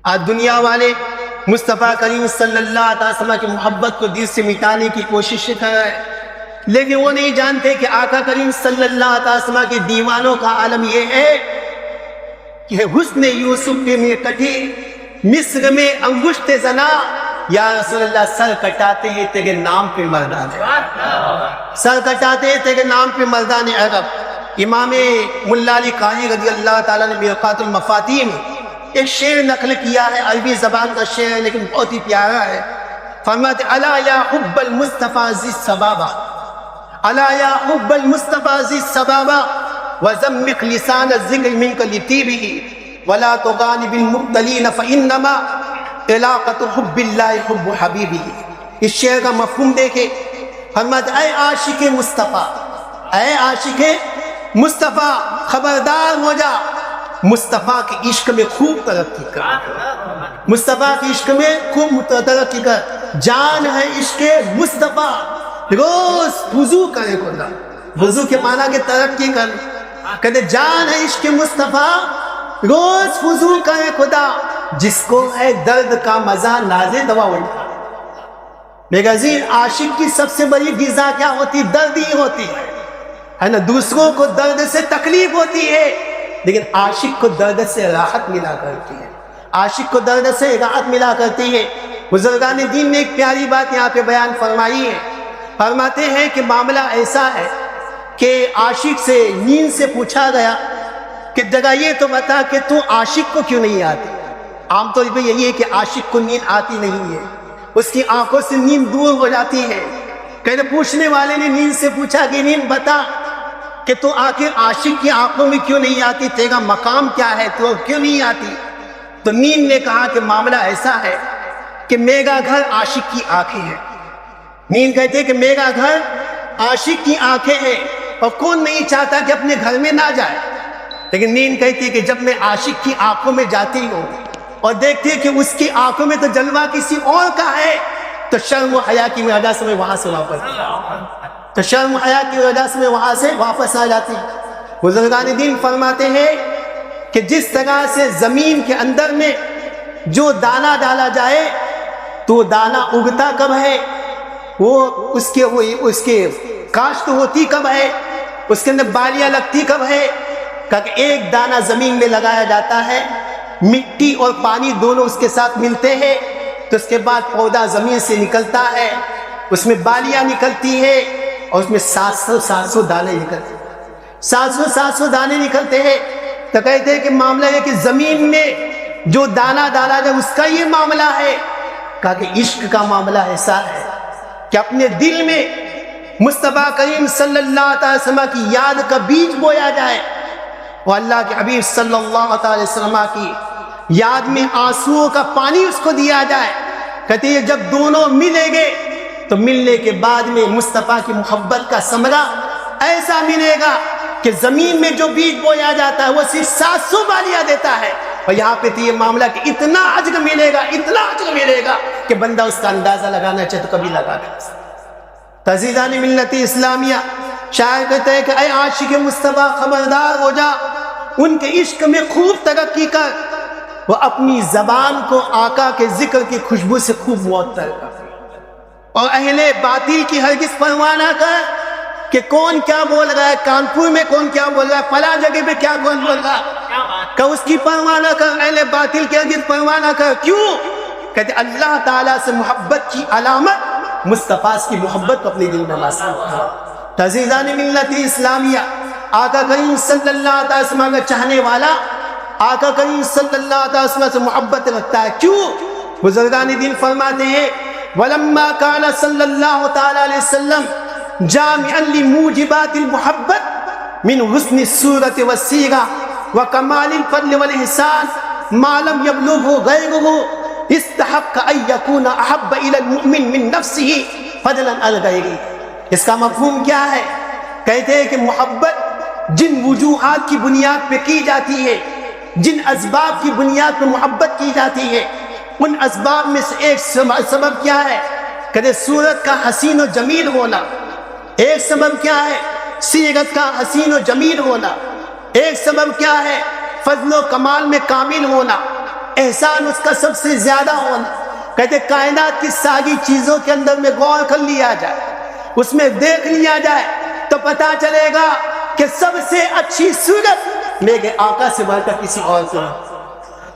آج دنیا والے مصطفیٰ کریم صلی اللہ علیہ وسلم کی محبت کو دل سے مٹانے کی کوشش کر رہے ہیں، لیکن وہ نہیں جانتے کہ آقا کریم صلی اللہ علیہ وسلم کے دیوانوں کا عالم یہ ہے کہ حسن یوسف میں کٹی مصر میں انگشت زنا، یا رسول اللہ سر کٹاتے ہیں تیرے نام پہ مردان عرب، سر کٹاتے ہیں تیرے نام پہ مردان عرب۔ امام ملا علی قاری رضی اللہ تعالیٰ نے مرقات المفاتیح میں ایک شعر نقل کیا ہے، عربی زبان کا شعر ہے لیکن بہت ہی پیارا ہے۔ فرماتے الا یا حب المصطفیٰ ذی الصبابہ، الا یا حب المصطفیٰ ذی الصبابہ وزمق لسان الذکر منک لطیبہ ولا تغالب المبتلین فانما علاقۃ حب اللہ حب حبیبہ۔ اس شعر کا مفہوم دیکھیں، فرماتے اے عاشق مصطفیٰ، اے عاشق مصطفیٰ خبردار ہو جا، مصطفیٰ کے عشق میں خوب ترقی کر، مصطفیٰ کے عشق میں خوب ترقی کر، جان ہے عشق مصطفیٰ، روز وضو کرے خدا، وضو کے معنی کہ ترقی کر، کہتے جان ہے عشق مصطفیٰ، روز وضو کرے خدا، جس کو ہے درد کا مزہ نازے دوا اٹھا۔ میرے عزیز، عاشق کی سب سے بڑی غذا کیا ہوتی؟ درد ہی ہوتی ہے نا۔ دوسروں کو درد سے تکلیف ہوتی ہے لیکن عاشق کو درد سے راحت ملا کرتی ہے، عاشق کو درد سے راحت ملا کرتی ہے۔ بزرگان دین نے ایک پیاری بات یہاں پہ بیان فرمائی ہے، فرماتے ہیں کہ معاملہ ایسا ہے کہ عاشق سے نیند سے پوچھا گیا کہ جگہ یہ تو بتا کہ تو عاشق کو کیوں نہیں آتی؟ عام طور پہ یہی ہے کہ عاشق کو نیند آتی نہیں ہے، اس کی آنکھوں سے نیند دور ہو جاتی ہے۔ کہتے پوچھنے والے نے نیند سے پوچھا کہ نیند بتا کہ تو آخر عاشق کی آنکھوں میں کیوں نہیں آتی، تیرا مقام کیا ہے، تو کیوں نہیں آتی؟ تو نیند نے کہا کہ معاملہ ایسا ہے کہ میرا گھر عاشق کی آنکھیں ہیں۔ نیند کہتے ہیں کہ میرا گھر عاشق کی آنکھیں ہیں، اور کون نہیں چاہتا کہ اپنے گھر میں نہ جائے، لیکن نیند کہتی ہے کہ جب میں عاشق کی آنکھوں میں جاتی ہوں اور دیکھتی ہے کہ اس کی آنکھوں میں تو جلوہ کسی اور کا ہے، تو شرم و حیا کی وجہ سے میں وہاں سے واپس آ جاتی بزرگان دین فرماتے ہیں کہ جس طرح سے زمین کے اندر میں جو دانہ ڈالا جائے تو دانہ اگتا کب ہے، وہ اس کے کاشت ہوتی کب ہے، اس کے اندر بالیاں لگتی کب ہے، کہ ایک دانہ زمین میں لگایا جاتا ہے، مٹی اور پانی دونوں اس کے ساتھ ملتے ہیں، تو اس کے بعد پودا زمین سے نکلتا ہے، اس میں بالیاں نکلتی ہے اور اس میں 700 دانے نکلتے ہیں، 700 دانے نکلتے ہیں۔ تو کہتے ہیں کہ معاملہ ہے کہ زمین میں جو دانہ ڈالا جائے اس کا یہ معاملہ ہے، کہا کہ عشق کا معاملہ ایسا ہے کہ اپنے دل میں مصطفیٰ کریم صلی اللہ علیہ وسلم کی یاد کا بیج بویا جائے، اور اللہ کے حبیب صلی اللہ علیہ وسلم کی یاد میں آنسوؤں کا پانی اس کو دیا جائے۔ کہتے ہیں جب دونوں ملیں گے تو ملنے کے بعد میں مصطفیٰ کی محبت کا ثمرہ ایسا ملے گا کہ زمین میں جو بیج بویا جاتا ہے وہ صرف 700 بالیاں دیتا ہے، اور یہاں پہ تو یہ معاملہ کہ اتنا اجر ملے گا، اتنا اجر ملے گا کہ بندہ اس کا اندازہ لگانا چاہے تو کبھی لگا نہیں سکتا۔ عزیزان ملت اسلامیہ، شاعر کہتے ہیں کہ اے عاشق مصطفیٰ خبردار ہو جا، ان کے عشق میں خوب ترقی کر، وہ اپنی زبان کو آقا کے ذکر کی خوشبو سے خوب معطر کر، اور اہل باطل کی ہرگز پرواہ نہ کر کہ کون کیا بول رہا ہے، کانپور میں کون کیا بول رہا ہے، فلاں جگہ پہ کیا کون بول رہا ہے، کہ اس کی پرواہ نہ کر، اہل باطل کی ہرگز پرواہ نہ کر۔ کیوں؟ کہتے اللہ تعالیٰ سے محبت کی علامت مصطفیٰ کی محبت کو اپنے دل میں محسوس کر۔ عزیزان ملت اسلامیہ، آقا کریم صلی اللہ علیہ وسلم کا چاہنے والا آقا کریم صلی اللہ علیہ وسلم سے محبت رکھتا ہے۔ کیوں؟ بزرگان دین فرماتے ہیں وَلَمَّا كَانَ صلی اللہ تعالیٰ علیہ وسلم جامعا لموجبات المحبت من حسن الصورة والسیرة وکمال الفضل والإحسان ما لم يبلغه غیره استحق ان يكون احب الى المؤمن من نفسه فضلا عن غیره۔ اس کا مفہوم کیا ہے؟ کہتے ہیں کہ محبت جن وجوہات کی بنیاد پہ کی جاتی ہے، جن اسباب کی بنیاد پہ محبت کی جاتی ہے، ان اسباب میں سے ایک سبب کیا ہے؟ کہتے صورت کا حسین و جمیل ہونا، ایک سبب کیا ہے؟ سیرت کا حسین و جمیل ہونا، ایک سبب کیا ہے؟ فضل و کمال میں کامل ہونا، احسان اس کا سب سے زیادہ ہونا۔ کہتے کائنات کی ساری چیزوں کے اندر میں غور کر لیا جائے، اس میں دیکھ لیا جائے تو پتا چلے گا کہ سب سے اچھی صورت میرے آقا سے بڑھ کر کسی اور کو،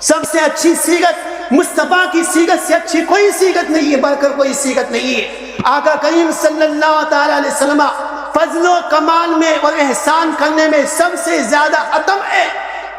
سب سے اچھی سیرت مصطفیٰ کی سیرت سے اچھی کوئی سیرت نہیں ہے، بڑھ کر کوئی سیرت نہیں ہے۔ آقا کریم صلی اللہ تعالیٰ علیہ وسلم فضل و کمال میں اور احسان کرنے میں سب سے زیادہ اتم ہے۔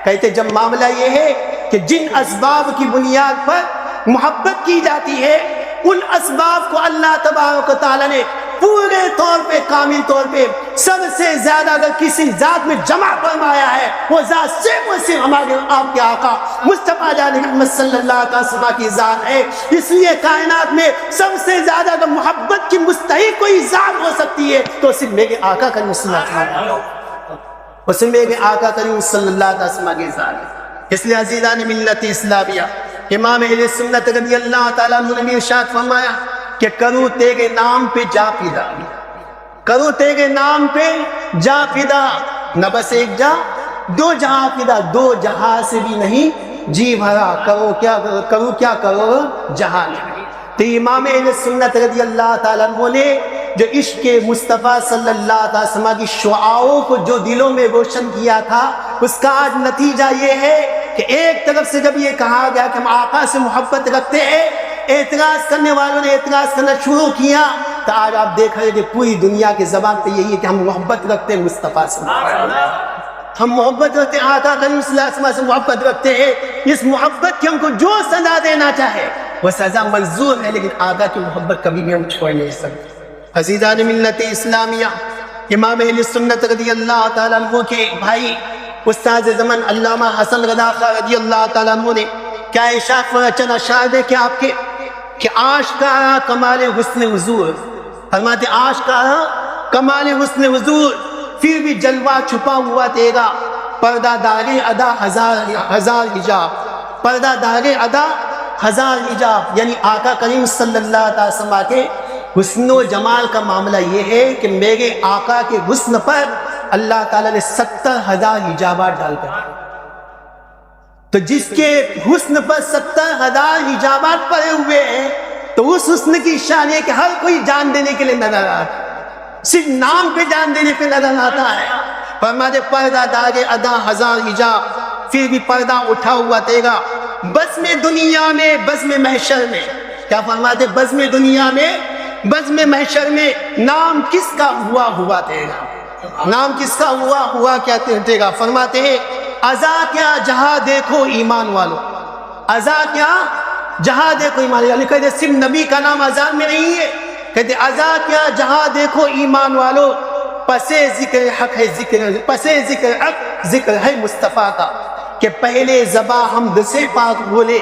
کہتے جب معاملہ یہ ہے کہ جن اسباب کی بنیاد پر محبت کی جاتی ہے ان اسباب کو اللہ تبارک و تعالیٰ نے پورے طور پہ کامل طور پہ سب سے زیادہ اگر کسی ذات میں جمع فرمایا ہے وہ ذات صرف اور صرف ہمارے آپ کے آقا مصطفیٰ جان محمد صلی اللہ علیہ وسلم کی ذات ہے۔ اس لیے کائنات میں سب سے زیادہ اگر محبت کی مستحق کوئی ذات ہو سکتی ہے تو صرف میرے آقا کریم صلی اللہ علیہ وسلم، اس میں میرے آقا کریم صلی اللہ علیہ وسلم کی ذات ہے۔ اس لیے عزیزان ملت اسلامیہ، امام اہل سنت رضی اللہ تعالیٰ عنہ نے ارشاد فرمایا کہ کروں تیرے نام پہ جا فدا، کروں تیرے نام پہ جا فدا، نہ بس ایک جا دو جہاں فدا، دو جہاں سے بھی نہیں جی بھرا، کرو کیا کرو جہاں نہیں۔ تو امام اہل سنت رضی اللہ تعالیٰ عنہ نے جو عشق مصطفیٰ صلی اللہ علیہ وسلم کی شعاعوں کو جو دلوں میں روشن کیا تھا، اس کا آج نتیجہ یہ ہے کہ ایک طرف سے جب یہ کہا گیا کہ ہم آقا سے محبت رکھتے ہیں، اعتراض کرنے والوں نے اعتراض کرنا شروع کیا، تو آج آپ دیکھ رہے ہیں کہ پوری دنیا کی زبان پہ یہی ہے کہ ہم محبت رکھتے ہیں مصطفیٰ سے، ہم محبت رکھتے ہیں آقا کریم صلی اللہ علیہ وسلم سے محبت رکھتے ہیں۔ اس محبت کی ہم کو جو سزا دینا چاہے وہ سزا منظور ہے، لیکن آقا کی محبت کبھی بھی ہم چھوڑ نہیں سکتے۔ عزیزان ملت اسلامیہ، امام اہل سنت رضی اللہ تعالیٰ عنہ کے بھائی استاد زمن علامہ حسن رضا خان رضی اللہ تعالیٰ عنہ نے کیا ارشاد فرمایا، چند اشعار ہے کہ آپ کے کہ آشکارا کمال حسن حضور، فرماتے آشکارا کمال حسن حضور، پھر بھی جلوہ چھپا ہوا تیرا، پردہ دار ادا ہزار حجاب، پردہ دار ادا ہزار حجاب، یعنی آقا کریم صلی اللہ علیہ وسلم کے حسن و جمال کا معاملہ یہ ہے کہ میرے آقا کے حسن پر اللہ تعالیٰ نے 70,000 حجابات ڈال کر، تو جس کے حسن پر 70,000 حجابات پڑے ہوئے ہیں تو اس حسن کی شان ہے کہ ہر کوئی جان دینے کے لیے نظر آتا ہے، صرف نام پہ جان دینے پہ نظر آتا ہے۔ فرماتے پردہ دار ادا ہزار حجاب، پھر بھی پردہ اٹھا ہوا تیرا، بزم دنیا میں بزم محشر میں، کیا فرماتے بزم دنیا میں بزم محشر میں نام کس کا ہوا تیرا، نام کس کا ہوا کیا تیرا۔ فرماتے ہیں ازا کیا جہاں دیکھو ایمان والو، ازا کیا جہاں دیکھو ایمان والو، کہتے صرف نبی کا نام اذان میں نہیں ہے، کہتے ازا کیا جہاں دیکھو ایمان والو، پسے ذکر حق ہے پسے ذکر حق ذکر ہے مصطفیٰ کا، کہ پہلے زباں حمد سے پاک بولے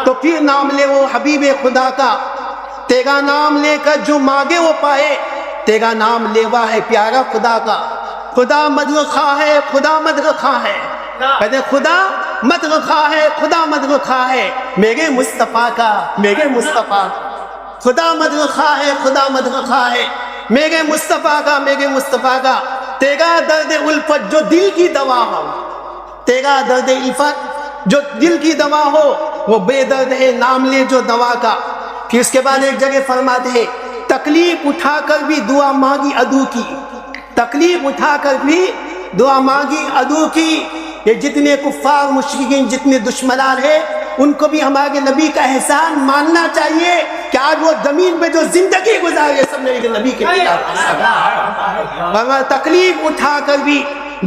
تو پھر نام لے وہ حبیب خدا کا، تیرا نام لے کر جو مانگے وہ پائے، تیرا نام لیوا ہے پیارا خدا کا، خدا مدرخواہ ہے خدا مدرخواہ ہے، کہتے خدا مدرخواہ ہے خدا مدرخواہ ہے میرے مصطفیٰ کا، میرے مصطفیٰ، خدا مدرخواہ ہے خدا مدرخواہ ہے میرے مصطفیٰ کا، میرے مصطفیٰ کا، تیرا درد الفت جو دل کی دوا ہو، تیرا درد الفت جو دل کی دوا ہو وہ بے درد ہے نام لے جو دوا کا۔ پھر اس کے بعد ایک جگہ فرماتے ہیں تکلیف اٹھا کر بھی دعا مانگی عدو کی، تکلیف اٹھا کر بھی دعا مانگی عدو کی، یہ جتنے کفار مشرکین جتنے دشمنان ہیں ان کو بھی ہمارے نبی کا احسان ماننا چاہیے کہ آج وہ زمین پہ جو زندگی گزارے سب نے نبی کے لیے تکلیف اٹھا کر بھی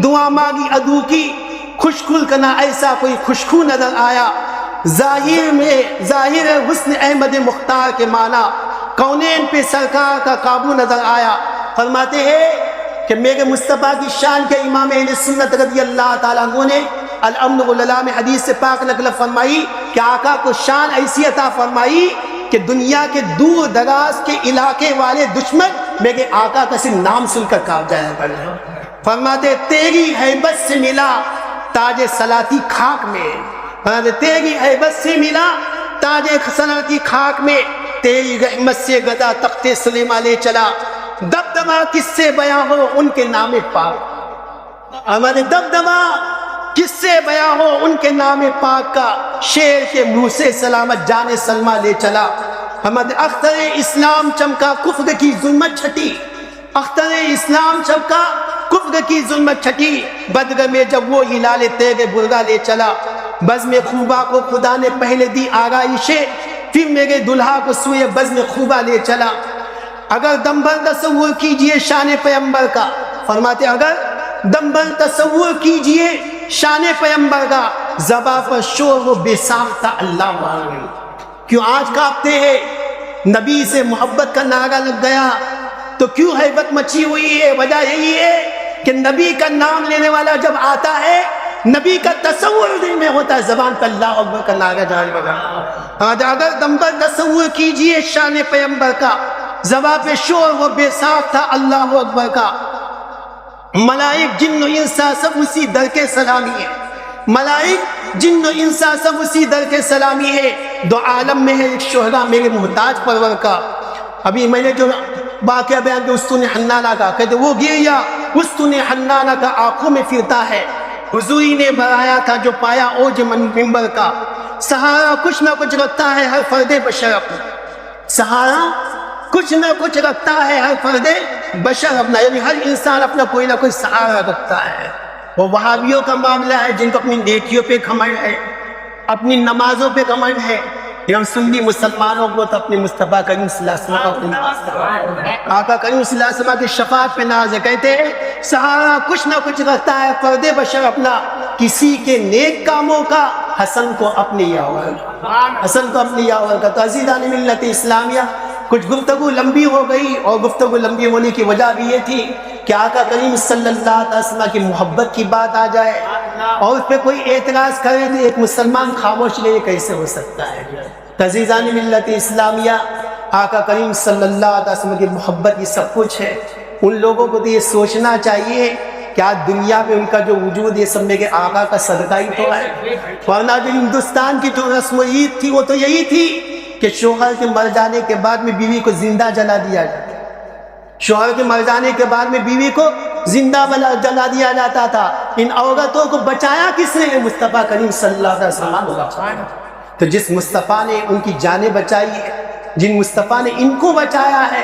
دعا مانگی عدو کی، خوشخل کرنا ایسا کوئی خوشخو نظر آیا، ظاہر حسن احمد مختار کے معنی کونین پہ سرکار کا قابو نظر آیا۔ فرماتے ہیں کہ میرے مصطفیٰ کی شان کے امام اہل سنت رضی اللہ تعالیٰ عنہ نے الامن والعلا میں حدیث سے پاک نقل فرمائی کہ آقا کو شان ایسی عطا فرمائی کہ دنیا کے دور دراز کے علاقے والے دشمن میرے آقا کا صرف نام سن کر کاپ جایا کرتے ہیں۔ فرماتے تیری ہیبت سے ملا تاج سلاطی خاک میں، تیری ہیبت سے ملا تاج سلاطی خاک میں، تیری رحمت سے گدا تخت سلیمان لے چلا، دبدبا کس سے بیاں ہو ان کے نام پاک، ہمارے دبدبا کس سے بیاں ہو ان کے نام پاک کا، شیر کے منہ سے سلامت جان سلمہ لے چلا۔ محمد اختر اسلام چمکا کفر کی ظلمت چھٹی، اختر اسلام چمکا کفر کی ظلمت چھٹی، بدر میں جب وہ ہلال تیغ برگا لے چلا۔ بزم خوبا کو خدا نے پہلے دی آرائشیں، پھر میرے دلہا کو سوئے بزم خوبا لے چلا۔ اگر دم بھر تصور کیجئے شان پیغمبر کا، فرماتے اگر دم بھر تصور کیجئے شان پیغمبر کا، زباں پر شور و بے ساختہ اللہ والے۔ کیوں آج کانپتے ہیں؟ نبی سے محبت کا نعرہ لگ گیا تو کیوں ہیبت مچی ہوئی ہے؟ وجہ یہی ہے کہ نبی کا نام لینے والا جب آتا ہے، نبی کا تصور دل میں ہوتا ہے، زبان پر اللہ اکبر کا نعرہ جاری ہوگا۔ اگر دم پر تصور کیجئے شان پیغمبر کا، زبان پہ شور و بے ساختہ اللہ اکبر کا۔ ملائک جن و انسا سب اسی در کے سلامی ہے، ملائک جن و انسا سب اسی در کے سلامی ہے۔ دو عالم میں ہے ایک شہدا میرے محتاج پرور کا۔ ابھی میں نے جو واقعہ بیان کیا استون حنانہ کا، کہتے وہ گریا استون حنانہ کا آنکھوں میں پھرتا ہے، حضوری نے بڑھایا تھا جو پایا اوج منبر کا۔ سہارا کچھ نہ کچھ رکھتا ہے ہر فرد بشر اپنا، سہارا کچھ نہ کچھ رکھتا ہے ہر فرد بشر اپنا، یعنی ہر انسان اپنا کوئی نہ کوئی سہارا رکھتا ہے۔ وہ وہابیوں کا معاملہ ہے جن کو اپنی نیکیوں پہ گھمنڈ ہے، اپنی نمازوں پہ گھمنڈ ہے، لیکن ہم سنی مسلمانوں کو تو اپنے مصطفیٰ کریم صلی اللہ علیہ وسلم، آقا کریم صلی اللہ علیہ وسلم کی شفاعت پہ ناز ہے۔ کہتے ہیں سہارا کچھ نہ کچھ رکھتا ہے فرد بشر اپنا، کسی کے نیک کاموں کا حسن کو اپنی یاور، حسن کو اپنی یاور کا۔ تو عزیزان ملت اسلامیہ، کچھ گفتگو لمبی ہو گئی، اور گفتگو لمبی ہونے کی وجہ بھی یہ تھی کہ آقا کریم صلی اللہ علیہ وسلم کی محبت کی بات آ جائے اور اس پہ کوئی اعتراض کرے تو ایک مسلمان خاموش رہے، کیسے ہو سکتا ہے؟ عزیزان ملت اسلامیہ، آقا کریم صلی اللہ علیہ وسلم کی محبت یہ سب کچھ ہے۔ ان لوگوں کو تو یہ سوچنا چاہیے کہ آج دنیا میں ان کا جو وجود یہ سب میرے آقا کا صدقہ ہی تو ہے، ورنہ جو ہندوستان کی جو رسم و عید تھی وہ تو یہی تھی کہ شوہر کے مر جانے کے بعد میں بیوی کو زندہ جلا دیا جاتا، شوہر کے مر جانے کے بعد میں بیوی کو زندہ جلا دیا جاتا تھا۔ ان عورتوں کو بچایا کس نے؟ مصطفیٰ کریم صلی اللہ علیہ وسلم۔ تو جس مصطفیٰ نے ان کی جانیں بچائی ہے، جن مصطفیٰ نے ان کو بچایا ہے،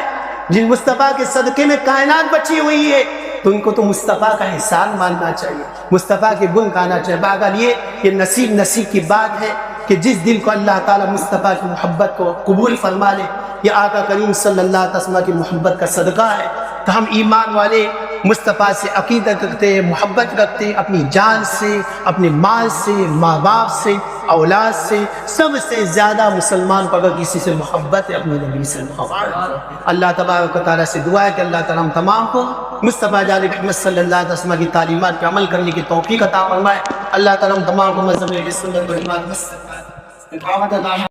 جن مصطفیٰ کے صدقے میں کائنات بچی ہوئی ہے، تو ان کو تو مصطفیٰ کا احسان ماننا چاہیے، مصطفیٰ کے گن گانا چاہیے۔ بہرحال یہ نصیب کی بات ہے کہ جس دل کو اللہ تعالیٰ مصطفیٰ کی محبت کو قبول فرما لے، یہ آقا کریم صلی اللہ علیہ وسلم کی محبت کا صدقہ ہے۔ تو ہم ایمان والے مصطفیٰ سے عقیدت رکھتے ہیں، محبت رکھتے ہیں، اپنی جان سے، اپنے مال سے، ماں باپ سے، اولاد سے، سب سے زیادہ مسلمان کو اگر کسی سے محبت ہے اپنے نبی سے محبت ہے۔ اللہ تبارک و تعالیٰ سے دعا ہے کہ اللہ تعالیٰ ہم تمام کو مصطفیٰ جان محمد صلی اللہ علیہ وسلم کی تعلیمات پہ عمل کرنے کی توفیق عطا فرمائے۔ اللہ تعالیٰ ہم تمام کو مذہب سنت و جماعت